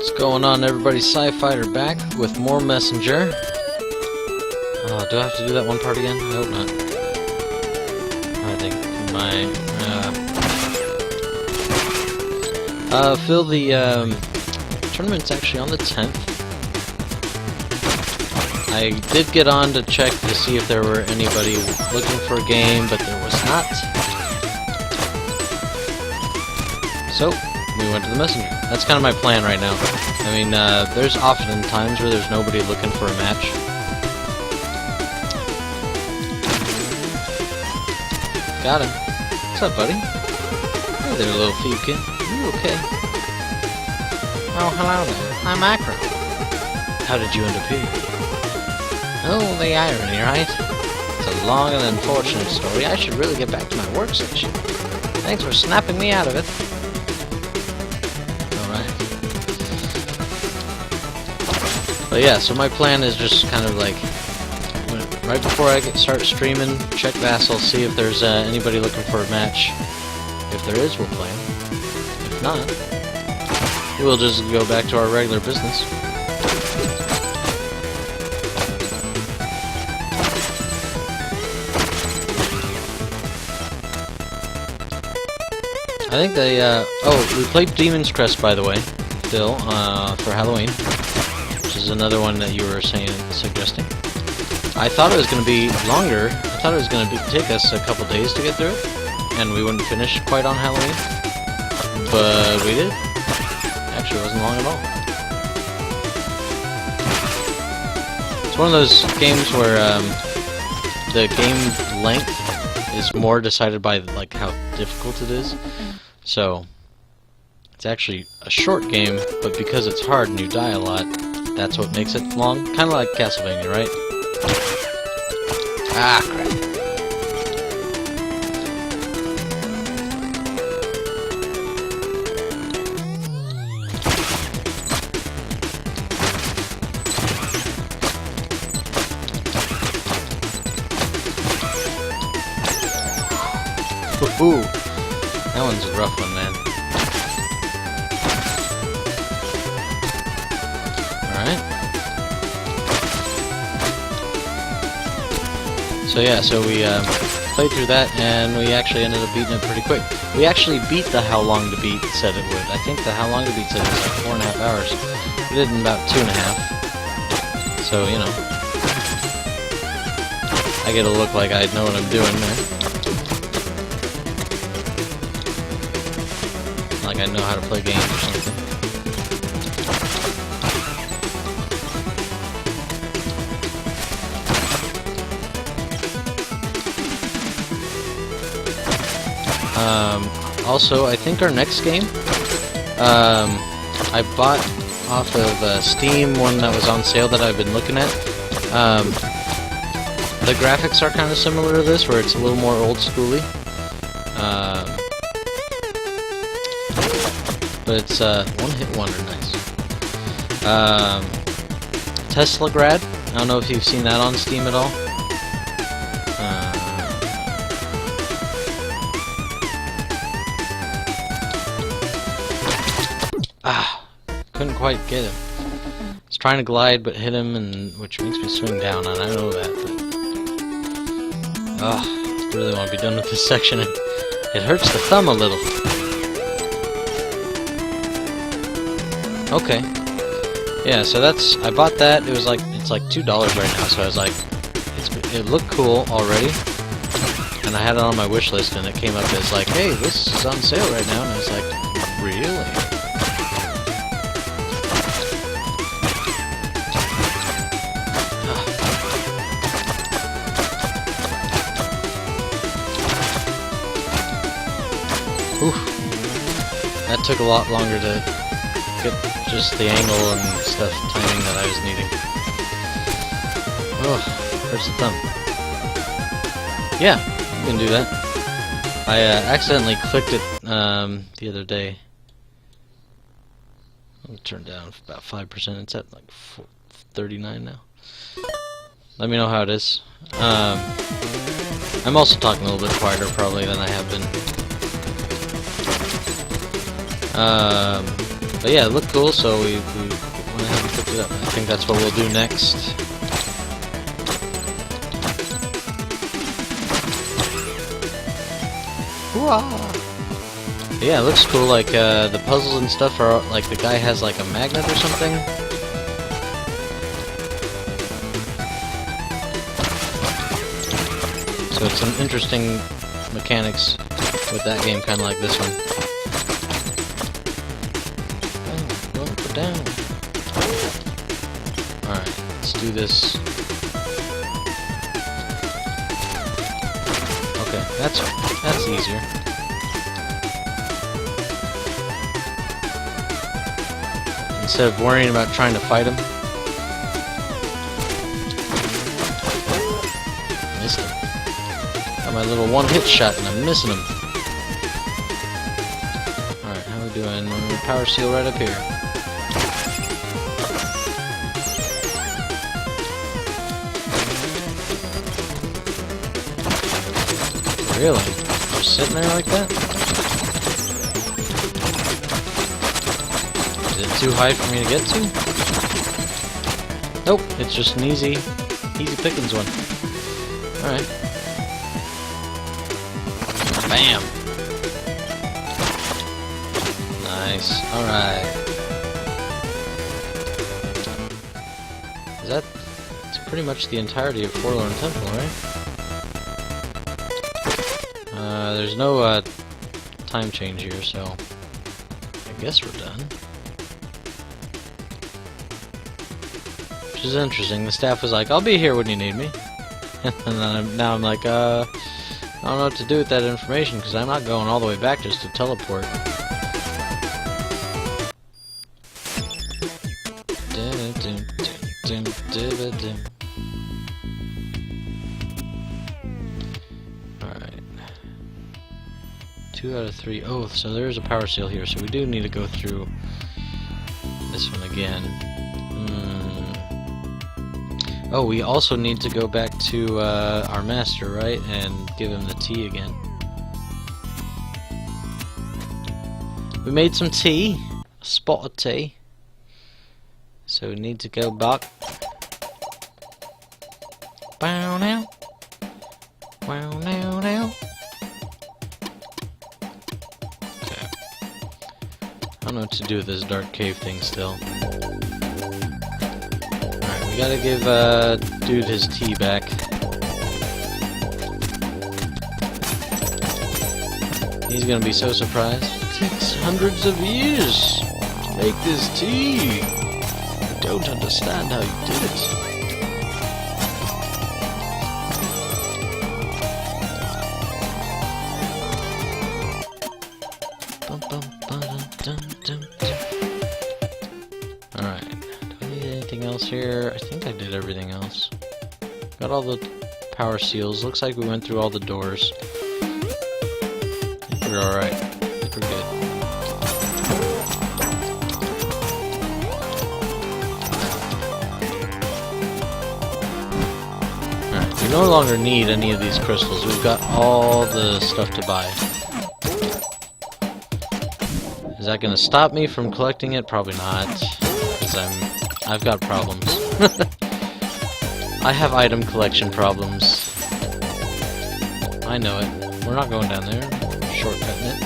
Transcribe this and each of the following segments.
What's going on, everybody? Sci-Fighter back with more Messenger. Oh, do I have to do that one part again? I hope not. I think my Phil, the tournament's actually on the 10th. I did get on to check to see if there were anybody looking for a game, but there was not. So we went to the Messenger. That's kind of my plan right now. I mean, there's often times where there's nobody looking for a match. Got him. What's up, buddy? Hey there, little Thiefkin. You okay? Oh, hello there. I'm Acro. How did you end up here? Oh, the irony, right? It's a long and unfortunate story. I should really get back to my workstation. Thanks for snapping me out of it. But yeah, so my plan is just kind of like, right before I start streaming, check Vassal, see if there's anybody looking for a match. If there is, we'll play them. If not, we'll just go back to our regular business. I think they, oh, we played Demon's Crest, by the way, still, for Halloween. Which is another one that you were suggesting. I thought it was going to be longer. I thought it was going to take us a couple days to get through it, and we wouldn't finish quite on Halloween. But we did. Actually, it wasn't long at all. It's one of those games where the game length is more decided by like how difficult it is. So it's actually a short game, but because it's hard and you die a lot, that's what makes it long. Kind of like Castlevania, right? Ah, crap. Ooh, that one's a rough one, man. So yeah, so we played through that, and we actually ended up beating it pretty quick. We actually beat the How Long to Beat said it would. I think the How Long to Beat said it was like 4.5 hours. We did it in about 2.5. So, you know, I get to look like I know what I'm doing, man. Like I know how to play games or something. Also, I think our next game, I bought off of Steam one that was on sale that I've been looking at. The graphics are kind of similar to this, where it's a little more old schooly. But it's one-hit wonder, nice. Teslagrad. I don't know if you've seen that on Steam at all. Couldn't quite get him. I was trying to glide, but hit him, and which makes me swing down, and I know that, but I really want to be done with this section. It hurts the thumb a little. Okay. Yeah, so that's, I bought that. It was like, it's like $2 right now, so I was like, it looked cool already, and I had it on my wish list, and it came up as like, hey, this is on sale right now, and I was like, really? Oof. That took a lot longer to get just the angle and stuff, timing that I was needing. Oh, hurts the thumb. Yeah, you can do that. I accidentally clicked it the other day. I'll turn down about 5%. It's at like 39 now. Let me know how it is. I'm also talking a little bit quieter probably than I have been. But yeah, it looked cool, so we went ahead and picked it up. I think that's what we'll do next. Yeah, it looks cool. Like the puzzles and stuff are like the guy has like a magnet or something. So it's some interesting mechanics with that game, kind of like this one. Down. Alright, let's do this. Okay, that's easier. Instead of worrying about trying to fight him. Missed him. Got my little one-hit shot and I'm missing him. Alright, how we doing? Power seal right up here. Really? Just sitting there like that? Is it too high for me to get to? Nope, it's just an easy pickings one. Alright. Bam! Nice. Alright. That's pretty much the entirety of Forlorn Temple, right? There's no time change here, so I guess we're done. Which is interesting. The staff was like, "I'll be here when you need me," and then now I'm like, I don't know what to do with that information because I'm not going all the way back just to teleport. Alright. 2 out of 3. Oh, so there is a power seal here, so we do need to go through this one again. Oh, we also need to go back to our master, right? And give him the tea again. We made some tea. A spot of tea. So we need to go back. Bow now. Wow now now. Okay. I don't know what to do with this dark cave thing still. Alright, we gotta give dude his tea back. He's gonna be so surprised. It takes hundreds of years to make this tea. I don't understand how you did it. Alright, do I need anything else here? I think I did everything else. Got all the power seals. Looks like we went through all the doors. I think we're alright. I think we're good. Alright, we no longer need any of these crystals. We've got all the stuff to buy. Is that gonna stop me from collecting it? Probably not, because I've got problems. I have item collection problems. I know it. We're not going down there. We're shortcutting it.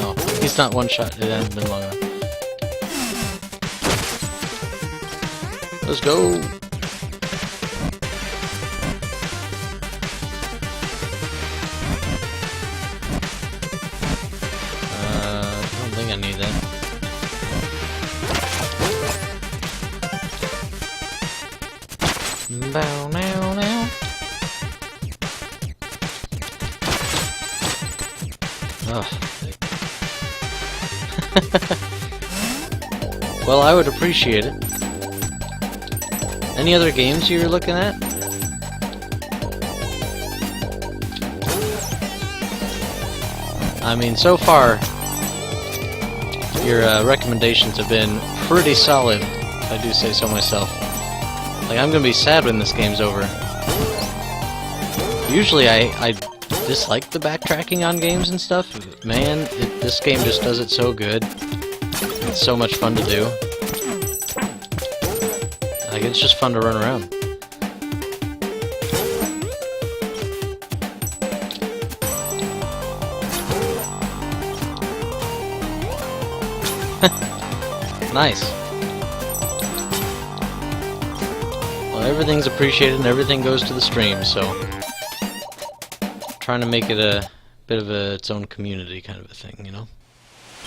Oh, he's not one shot. It hasn't been long enough. Let's go. I don't think I need that. Bow now now. Oh. Well, I would appreciate it. Any other games you're looking at? I mean, so far, your recommendations have been pretty solid, if I do say so myself. Like, I'm gonna be sad when this game's over. Usually I dislike the backtracking on games and stuff. Man, this game just does it so good. It's so much fun to do. Like, it's just fun to run around. Nice. Well, everything's appreciated and everything goes to the stream, so trying to make it a bit of its own community kind of a thing, you know?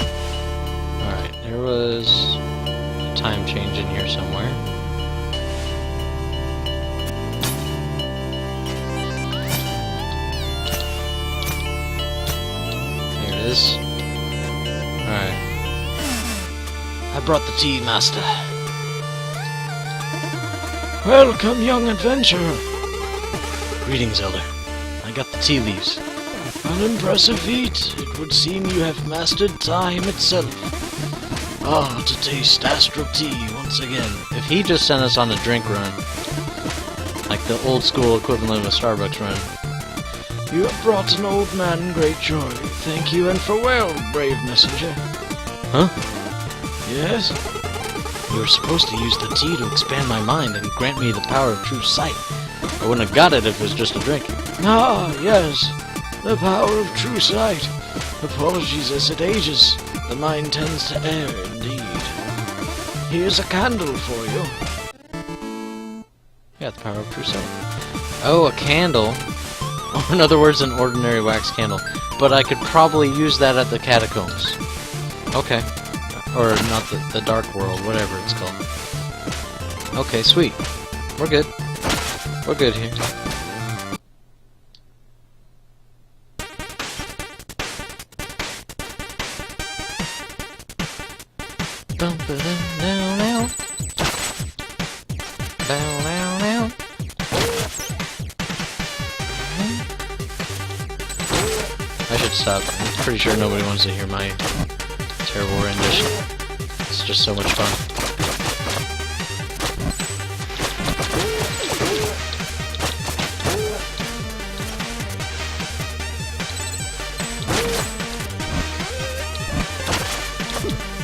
Alright, there was a time change in here somewhere. There it is. Alright. I brought the tea, master. Welcome, young adventurer. Greetings, elder. I got the tea leaves. An impressive feat. It would seem you have mastered time itself. Ah, to taste astral tea once again. If he just sent us on a drink run, like the old school equivalent of a Starbucks run. You have brought an old man great joy. Thank you and farewell, brave messenger. Huh? Yes? You were supposed to use the tea to expand my mind and grant me the power of true sight. I wouldn't have got it if it was just a drink. Ah, yes. The power of true sight. Apologies as it ages. The mind tends to err, indeed. Here's a candle for you. Yeah, the power of true sight. Oh, a candle. Or in other words, an ordinary wax candle. But I could probably use that at the catacombs. Okay. Or not the Dark World, whatever it's called. Okay, sweet. We're good. We're good here. I should stop. I'm pretty sure nobody wants to hear my terrible rendition. It's just so much fun.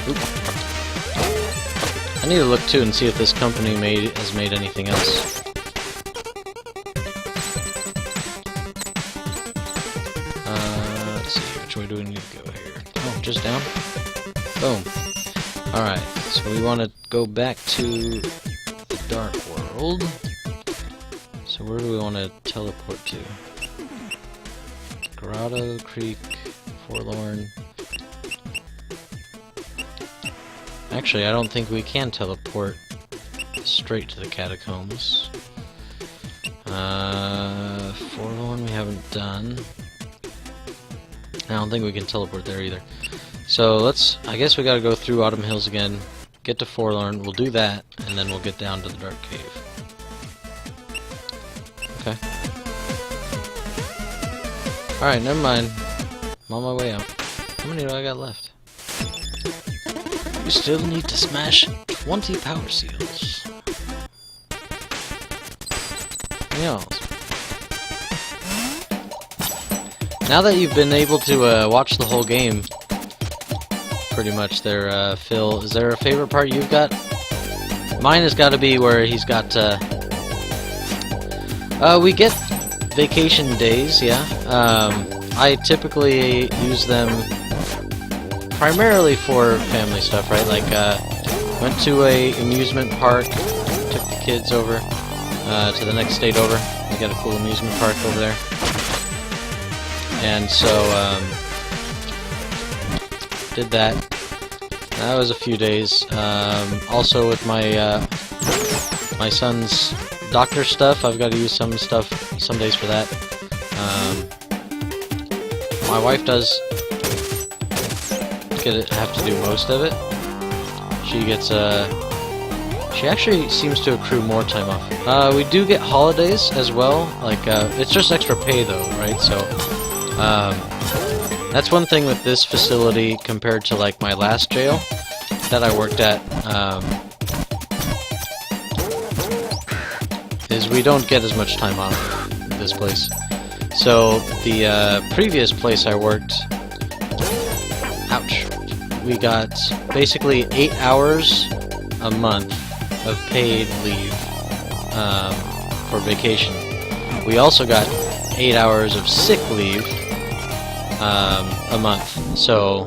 Oop. I need to look too and see if this company has made anything else. Let's see, which way do we need to go here? Oh, just down? Boom. Alright, so we want to go back to the Dark World. So where do we want to teleport to? Grotto, Creek, Forlorn. Actually, I don't think we can teleport straight to the catacombs. Forlorn we haven't done. I don't think we can teleport there either. So I guess we gotta go through Autumn Hills again, get to Forlorn, we'll do that, and then we'll get down to the Dark Cave. Okay. Alright, never mind. I'm on my way out. How many do I got left? You still need to smash 20 power seals. Yeah. Now that you've been able to watch the whole game, pretty much there, Phil, is there a favorite part you've got? Mine has got to be where he's got, we get vacation days, yeah. I typically use them primarily for family stuff, right? Like, went to a amusement park, took the kids over, to the next state over. We got a cool amusement park over there. And so, did that. That was a few days. Also with my my son's doctor stuff, I've got to use some days for that. My wife does have to do most of it. She gets She actually seems to accrue more time off. We do get holidays as well. Like, it's just extra pay though, right? So, that's one thing with this facility compared to like my last jail that I worked at, is we don't get as much time off in this place. So, the previous place I worked, ouch, we got basically 8 hours a month of paid leave for vacation. We also got 8 hours of sick leave a month. So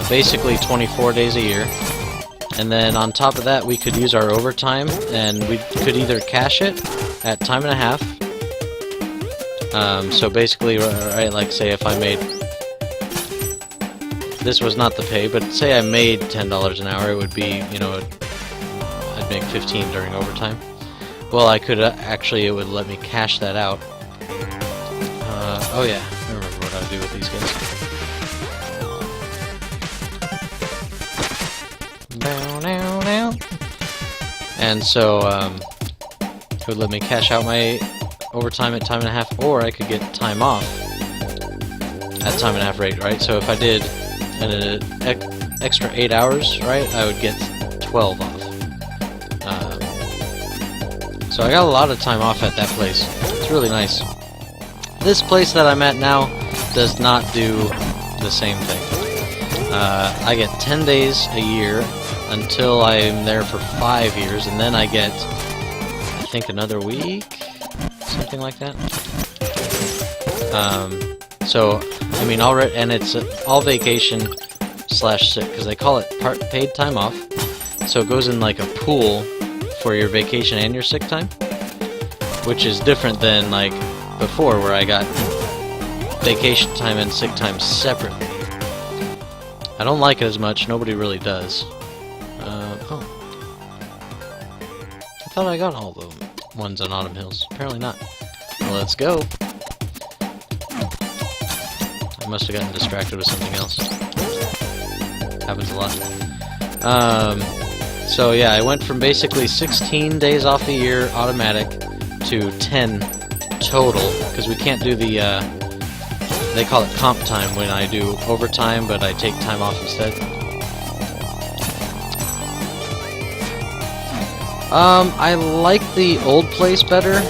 basically 24 days a year. And then on top of that, we could use our overtime, and we could either cash it at time and a half. So basically, right, like say if I made, this was not the pay, but say I made $10 an hour, it would be, you know, I'd make 15 during overtime. Well, I could actually, it would let me cash that out. Oh yeah, I remember what I would do with these guys. And so, it would let me cash out my overtime at time and a half, or I could get time off at time and a half rate, right? So if I did an extra 8 hours, right, I would get 12 off. So I got a lot of time off at that place. It's really nice. This place that I'm at now does not do the same thing. I get 10 days a year until I'm there for 5 years, and then I get, I think, another week? Something like that. So, I mean, already, and it's all vacation slash sick, because they call it paid time off. So it goes in like a pool for your vacation and your sick time, which is different than like before, where I got vacation time and sick time separately. I don't like it as much. Nobody really does. Oh. I thought I got all the ones on Autumn Hills. Apparently not. Well, let's go. I must have gotten distracted with something else. Happens a lot. So yeah, I went from basically 16 days off a year automatic to 10 total, because we can't do the, they call it comp time when I do overtime, but I take time off instead. I like the old place better,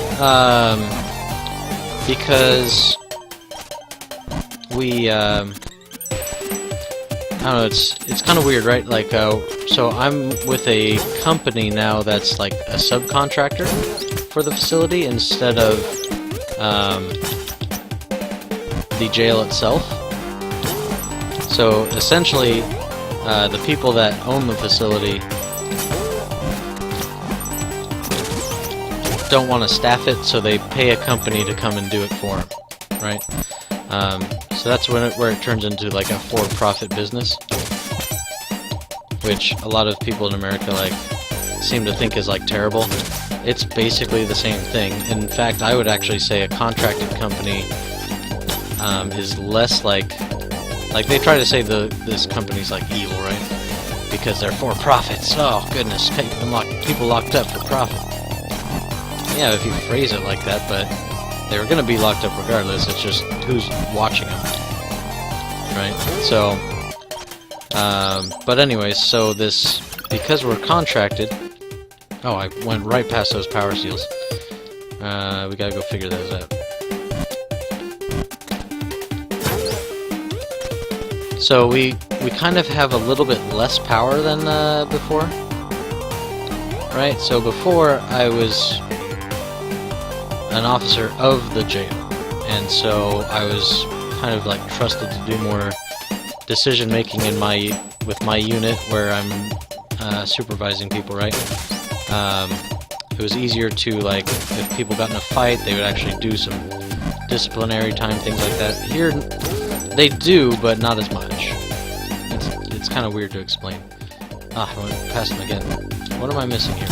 because we, I don't know, it's kind of weird, right? Like, so I'm with a company now that's like a subcontractor for the facility instead of the jail itself. So essentially, the people that own the facility don't want to staff it, so they pay a company to come and do it for them, right? So that's where it turns into like a for-profit business, which a lot of people in America like seem to think is like terrible. It's basically the same thing. In fact, I would actually say a contracted company is less like they try to say this company's like evil, right? Because they're for profits. Oh goodness, people locked up for profit. Yeah, if you phrase it like that, but they were going to be locked up regardless. It's just who's watching them, right? So, but anyways, so this, because we're contracted. Oh, I went right past those power seals. We gotta go figure those out. So we kind of have a little bit less power than before, right? So before I was an officer of the jail, and so I was kind of like trusted to do more decision making in with my unit where I'm supervising people, right? It was easier to, like, if people got in a fight, they would actually do some disciplinary time, things like that. Here, they do, but not as much. It's kind of weird to explain. Ah, I went past them again. What am I missing here?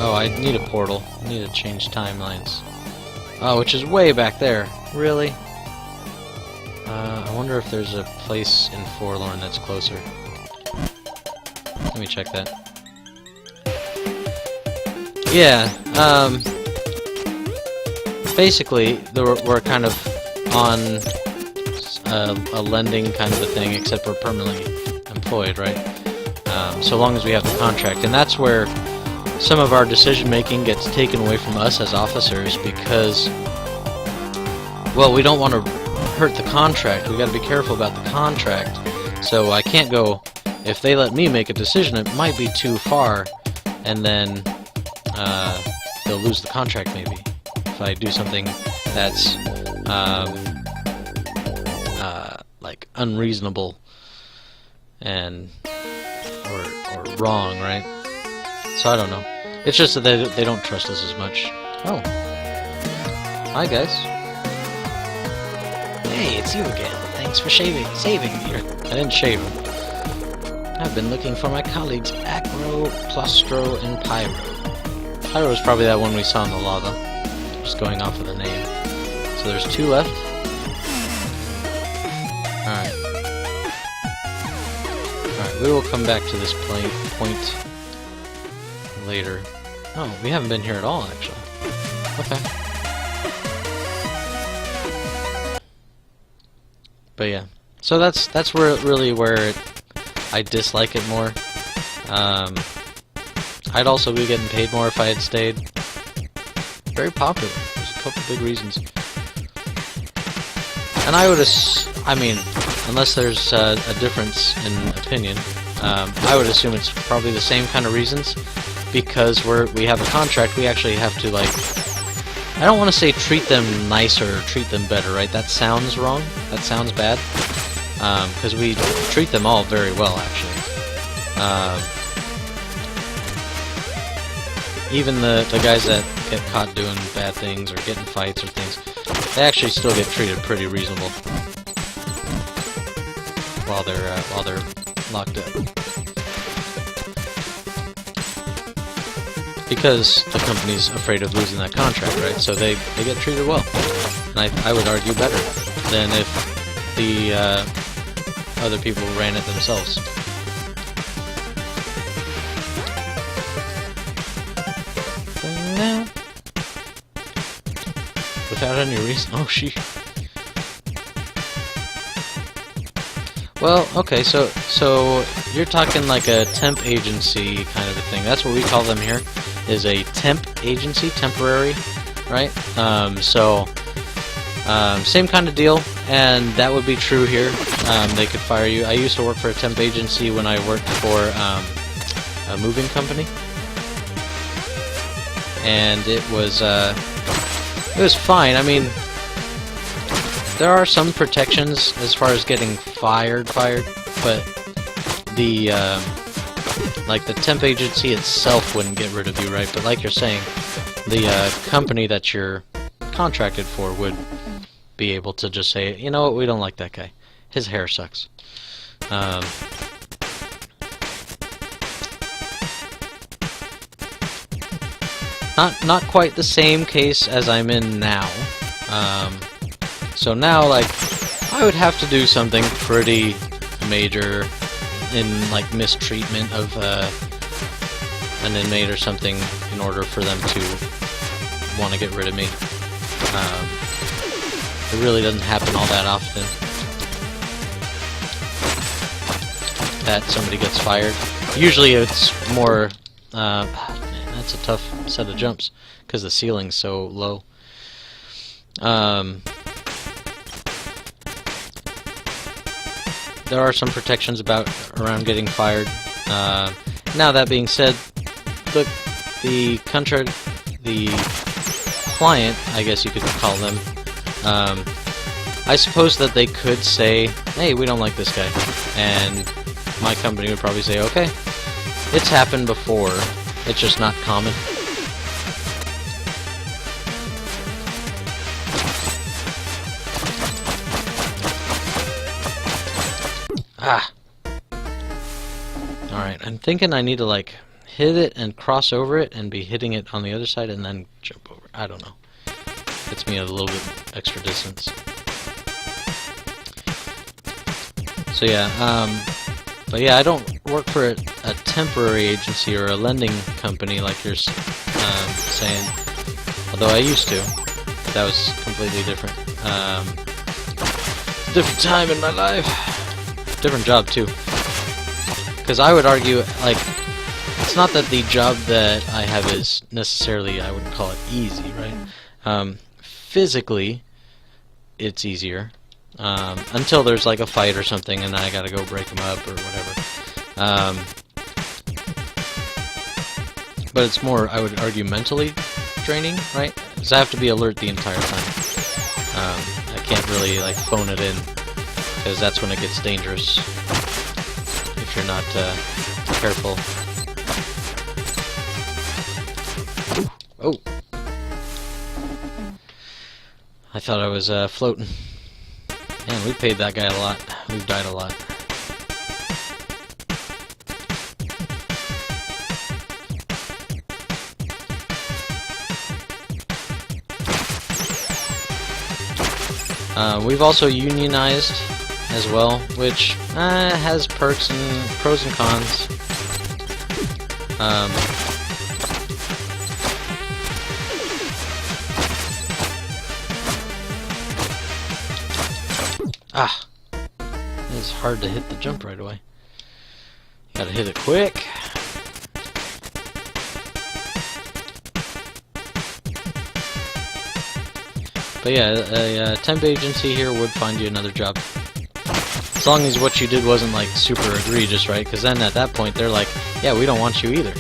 Oh, I need a portal. I need to change timelines. Oh, which is way back there. Really? I wonder if there's a place in Forlorn that's closer. Let me check that. Yeah, basically, we're kind of on a lending kind of a thing, except we're permanently employed, right? So long as we have the contract. And that's where some of our decision-making gets taken away from us as officers because, well, we don't want to hurt the contract. We got to be careful about the contract. So I can't go, if they let me make a decision, it might be too far, and then they'll lose the contract maybe. If I do something that's like unreasonable and or wrong, right? So I don't know. It's just that they don't trust us as much. Oh, hi guys. Hey, it's you again. Thanks for saving me. I didn't shave him. I've been looking for my colleagues Acro, Plustro, and Pyro. Pyro is probably that one we saw in the lava. Just going off of the name. So there's 2 left. Alright. Alright, we will come back to this point later. Oh, we haven't been here at all, actually. Okay. But yeah. So that's really where I dislike it more. I'd also be getting paid more if I had stayed. Very popular. There's a couple big reasons. And I would I mean, unless there's a difference in opinion, I would assume it's probably the same kind of reasons, because we have a contract. We actually have to, like, I don't want to say treat them nicer or treat them better, right? That sounds wrong. That sounds bad. Because we treat them all very well, actually. Even the guys that get caught doing bad things or getting fights or things, they actually still get treated pretty reasonable while they're locked up. Because the company's afraid of losing that contract, right? So they get treated well. And I would argue better than if the other people ran it themselves. Without any reason. Oh, she. Well, okay, so you're talking like a temp agency kind of a thing. That's what we call them here, is a temp agency, temporary, right? Same kind of deal, and that would be true here. They could fire you. I used to work for a temp agency when I worked for a moving company, and it was fine. I mean, there are some protections as far as getting fired, but the like the temp agency itself wouldn't get rid of you, right? But like you're saying, the company that you're contracted for would be able to just say, you know what, we don't like that guy. His hair sucks. Not quite the same case as I'm in now. So now, like, I would have to do something pretty major in, like, mistreatment of an inmate or something in order for them to want to get rid of me. It really doesn't happen all that often that somebody gets fired. Usually it's more, man, that's a tough set of jumps because the ceiling's so low. There are some protections around getting fired. Now that being said, look, the client, I guess you could call them, I suppose that they could say, hey, we don't like this guy, and my company would probably say, okay, it's happened before, it's just not common. Ah! Alright, I'm thinking I need to, like, hit it and cross over it and be hitting it on the other side and then jump over. I don't know. Gets me a little bit extra distance. So yeah, But yeah, I don't work for a temporary agency or a lending company like you're saying. Although I used to. But that was completely different. Different time in my life. Different job too. Because I would argue, like, it's not that the job that I have is necessarily, I wouldn't call it easy, right? Physically, it's easier. Until there's like a fight or something and I gotta go break them up or whatever. But it's more, I would argue, mentally draining, right? Because I have to be alert the entire time. I can't really like phone it in, because that's when it gets dangerous if you're not careful. Oh! I thought I was floating. Man, we paid that guy a lot. We've died a lot. We've also unionized as well, which has perks and pros and cons. It's hard to hit the jump right away. You gotta hit it quick. But yeah, a temp agency here would find you another job. As long as what you did wasn't like super egregious, right? Because then at that point they're like, yeah, we don't want you either.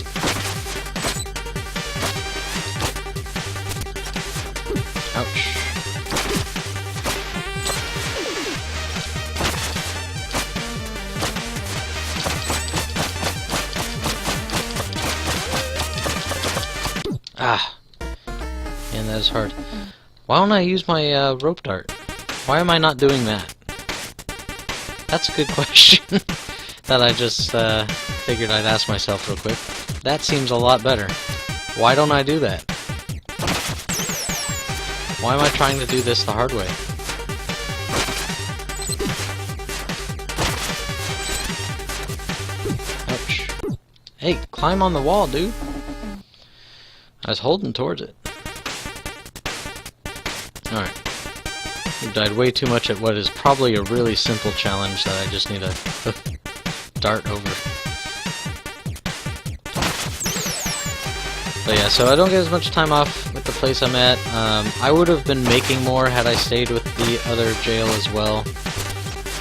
Ouch. Man, that is hard. Why don't I use my rope dart? Why am I not doing that? That's a good question that I just figured I'd ask myself real quick. That seems a lot better. Why don't I do that? Why am I trying to do this the hard way? Ouch. Hey, climb on the wall, dude. I was holding towards it. Alright. We've died way too much at what is probably a really simple challenge that I just need to dart over. But yeah, so I don't get as much time off with the place I'm at. I would have been making more had I stayed with the other jail as well.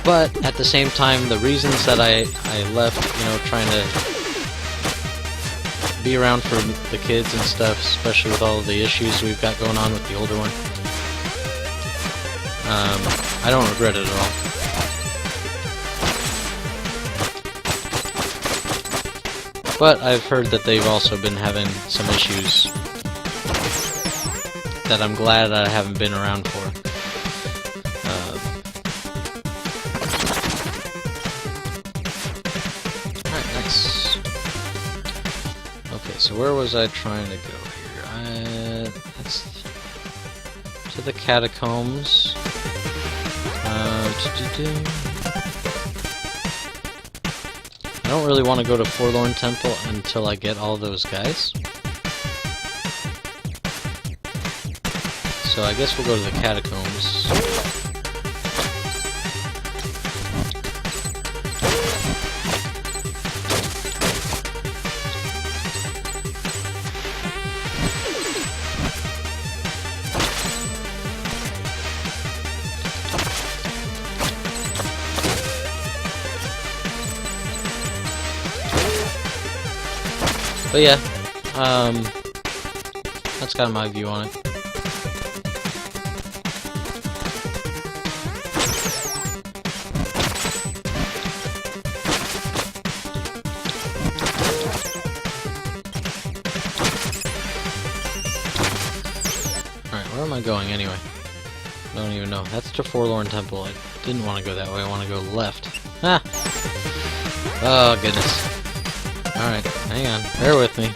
But at the same time, the reasons that I left, you know, trying to be around for the kids and stuff, especially with all of the issues we've got going on with the older one. I don't regret it at all. But I've heard that they've also been having some issues that I'm glad I haven't been around for. Alright, nice. Okay, so where was I trying to go here? That's to the catacombs. I don't really want to go to Forlorn Temple until I get all those guys. So I guess we'll go to the catacombs. But yeah, that's kind of my view on it. Alright, where am I going anyway? Don't even know. That's to Forlorn Temple. I didn't want to go that way. I want to go left. Ah! Oh, goodness. Alright, hang on. Bear with me.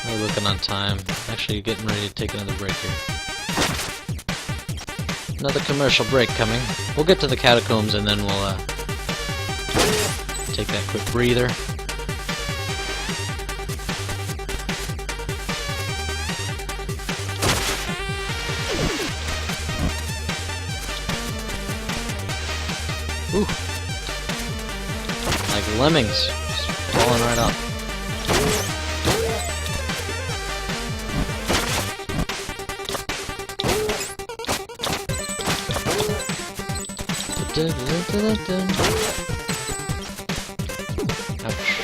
We're looking on time. Actually, getting ready to take another break here. Another commercial break coming. We'll get to the catacombs and then we'll take that quick breather. Ooh. Like lemmings. Just falling right off. Ouch.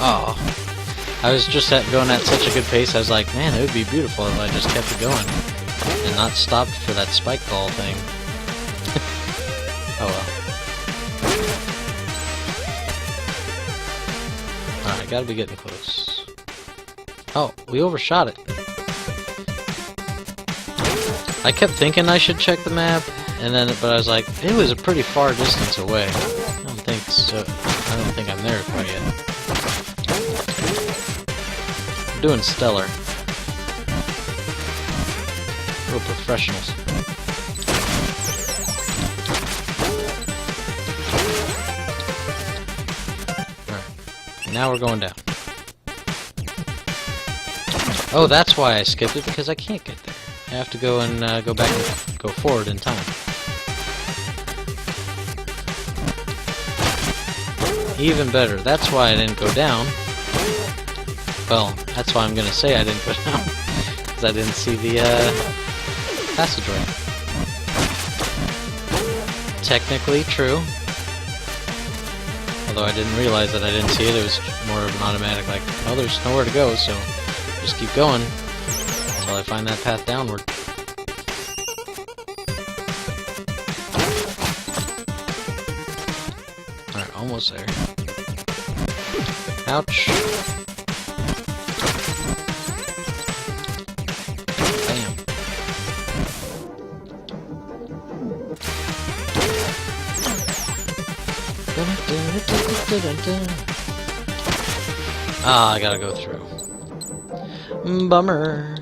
Oh, I was just going at such a good pace. I was like, man, it would be beautiful if I just kept it going and not stopped for that spike ball thing. Oh well. Alright, gotta be getting close. Oh, we overshot it. I kept thinking I should check the map, but I was like, it was a pretty far distance away. I don't think so. I don't think I'm there quite yet. Doing stellar. Real professionals. Alright. Now we're going down. Oh, that's why I skipped it, because I can't get there. I have to go and go back and go forward in time. Even better. That's why I didn't go down. Well, that's why I'm gonna say I didn't go down, because I didn't see the passageway. Technically true. Although I didn't realize that I didn't see it, it was more of an automatic, like, well, there's nowhere to go, so just keep going until I find that path downward. Alright, almost there. Ouch. Ah, I gotta go through. Bummer.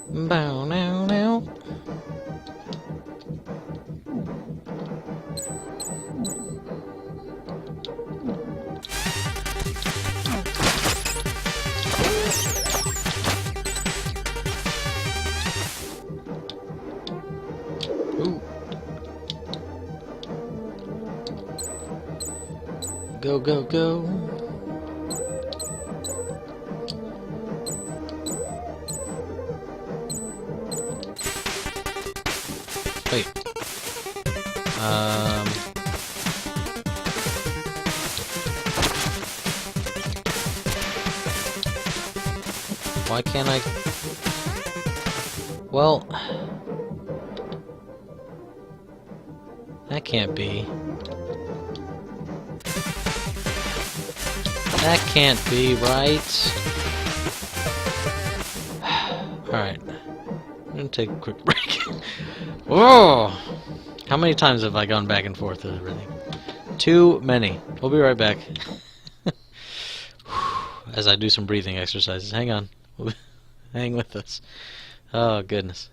Bow now now. Ooh. Go, go, go. Wait. Why can't I? Well, that can't be. That can't be right. Alright. I'm gonna take a quick break. Whoa! How many times have I gone back and forth with everything? Too many. We'll be right back. As I do some breathing exercises. Hang on. Hang with us. Oh, goodness.